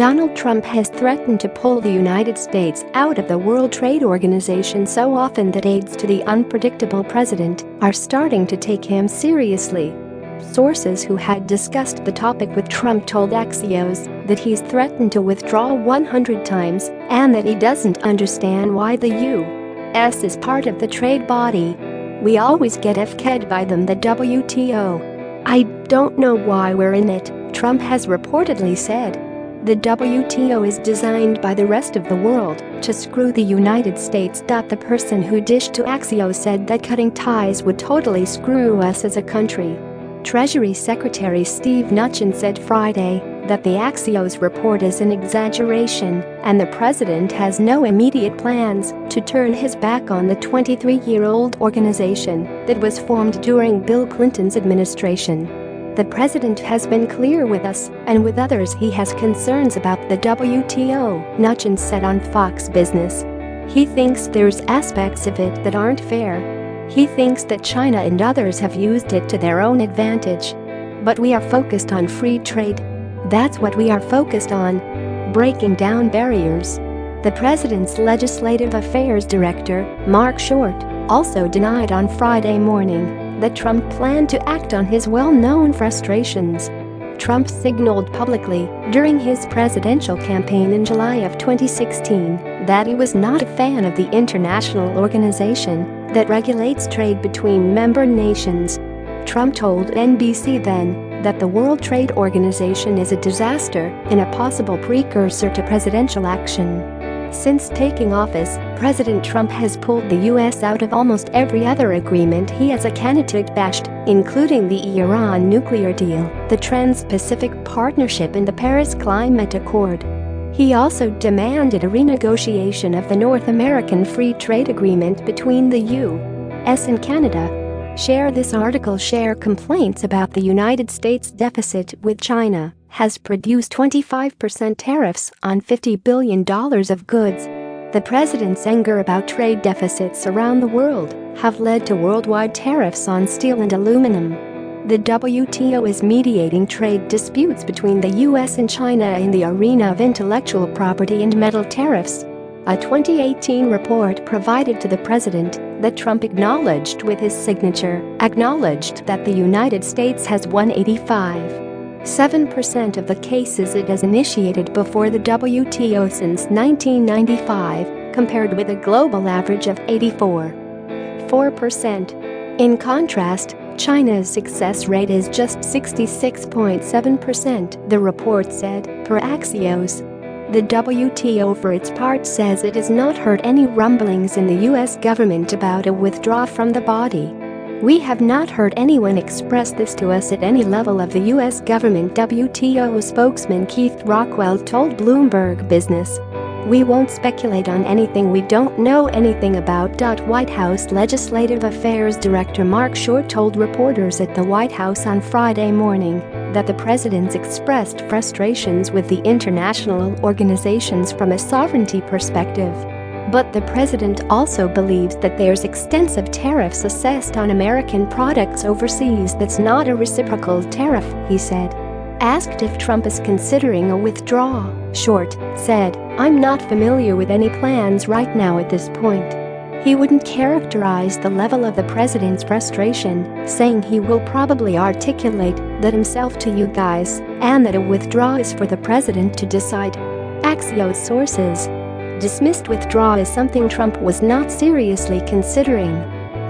Donald Trump has threatened to pull the United States out of the World Trade Organization so often that aides to the unpredictable president are starting to take him seriously. Sources who had discussed the topic with Trump told Axios that he's threatened to withdraw 100 times and that he doesn't understand why the U.S. is part of the trade body. "We always get FK'd by them, the WTO. I don't know why we're in it," Trump has reportedly said. The WTO is designed by the rest of the world to screw the United States. The person who dished to Axios said that cutting ties would totally screw us as a country. Treasury Secretary Steve Mnuchin said Friday that the Axios report is an exaggeration and the president has no immediate plans to turn his back on the 23-year-old organization that was formed during Bill Clinton's administration. "The president has been clear with us and with others he has concerns about the WTO," Mnuchin said on Fox Business. He thinks there's aspects of it that aren't fair. He thinks that China and others have used it to their own advantage. "But we are focused on free trade. That's what we are focused on. Breaking down barriers." The president's Legislative Affairs Director, Mark Short, also denied on Friday morning that Trump planned to act on his well-known frustrations. Trump signaled publicly during his presidential campaign in July of 2016 that he was not a fan of the international organization that regulates trade between member nations. Trump told NBC then that the World Trade Organization is a disaster and a possible precursor to presidential action. Since taking office, President Trump has pulled the U.S. out of almost every other agreement he as a candidate bashed, including the Iran nuclear deal, the Trans-Pacific Partnership and the Paris Climate Accord. He also demanded a renegotiation of the North American Free Trade Agreement between the U.S. and Canada. Share this article. Share complaints about the United States deficit with China has produced 25% tariffs on $50 billion of goods. The president's anger about trade deficits around the world have led to worldwide tariffs on steel and aluminum. The WTO is mediating trade disputes between the U.S. and China in the arena of intellectual property and metal tariffs. A 2018 report provided to the president that Trump acknowledged with his signature acknowledged that the United States has won 85.7% of the cases it has initiated before the WTO since 1995, compared with a global average of 84.4%. In contrast, China's success rate is just 66.7%, the report said, per Axios. The WTO for its part says it has not heard any rumblings in the U.S. government about a withdrawal from the body. "We have not heard anyone express this to us at any level of the U.S. government," WTO spokesman Keith Rockwell told Bloomberg Business. "We won't speculate on anything we don't know anything about." White House Legislative Affairs Director Mark Short told reporters at the White House on Friday morning that the president's expressed frustrations with the international organizations from a sovereignty perspective. But the president also believes that there's extensive tariffs assessed on American products overseas that's not a reciprocal tariff, he said. Asked if Trump is considering a withdrawal, Short said, "I'm not familiar with any plans right now at this point." He wouldn't characterize the level of the president's frustration, saying he will probably articulate that himself to you guys and that a withdrawal is for the president to decide. Axios sources dismissed withdrawal as something Trump was not seriously considering.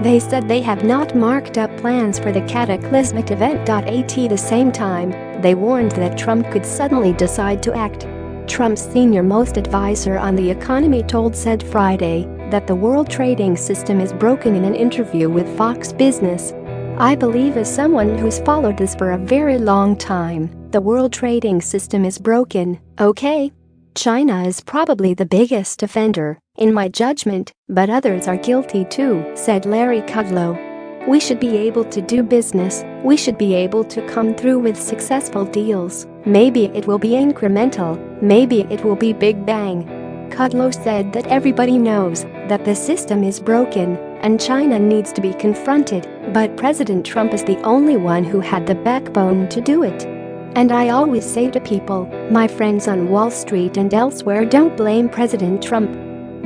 They said they have not marked up plans for the cataclysmic event. At the same time, they warned that Trump could suddenly decide to act. Trump's senior-most advisor on the economy said Friday that the world trading system is broken in an interview with Fox Business. "I believe, as someone who's followed this for a very long time, the world trading system is broken, okay? China is probably the biggest offender, in my judgment, but others are guilty too," said Larry Kudlow. "We should be able to do business, we should be able to come through with successful deals. Maybe it will be incremental, maybe it will be big bang." Kudlow said that everybody knows that the system is broken and China needs to be confronted, but President Trump is the only one who had the backbone to do it. And I always say to people, my friends on Wall Street and elsewhere, don't blame President Trump.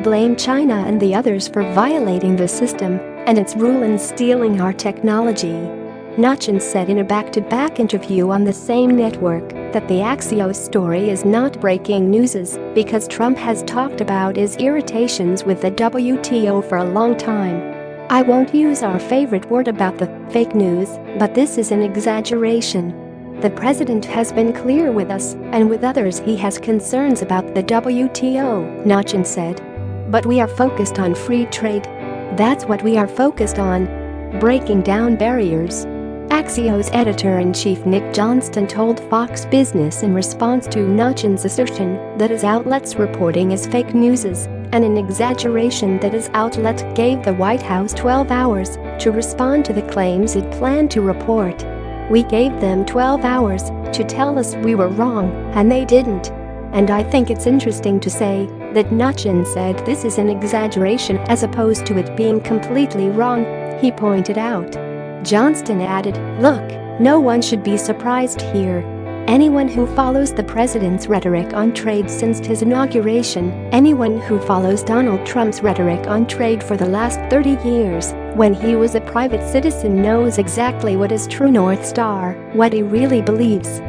Blame China and the others for violating the system and its rule and stealing our technology. Mnuchin said in a back-to-back interview on the same network that the Axios story is not breaking news because Trump has talked about his irritations with the WTO for a long time. I won't use our favorite word about the fake news, but this is an exaggeration. The president has been clear with us and with others he has concerns about the WTO, Mnuchin said. But we are focused on free trade. That's what we are focused on. Breaking down barriers. Axios editor-in-chief Nick Johnston told Fox Business in response to Mnuchin's assertion that his outlet's reporting is fake news and an exaggeration that his outlet gave the White House 12 hours to respond to the claims it planned to report. We gave them 12 hours to tell us we were wrong, and they didn't. And I think it's interesting to say that Mnuchin said this is an exaggeration as opposed to it being completely wrong, he pointed out. Johnston added, "Look, no one should be surprised here. Anyone who follows the president's rhetoric on trade since his inauguration, anyone who follows Donald Trump's rhetoric on trade for the last 30 years, when he was a private citizen knows exactly what his true North Star, what he really believes.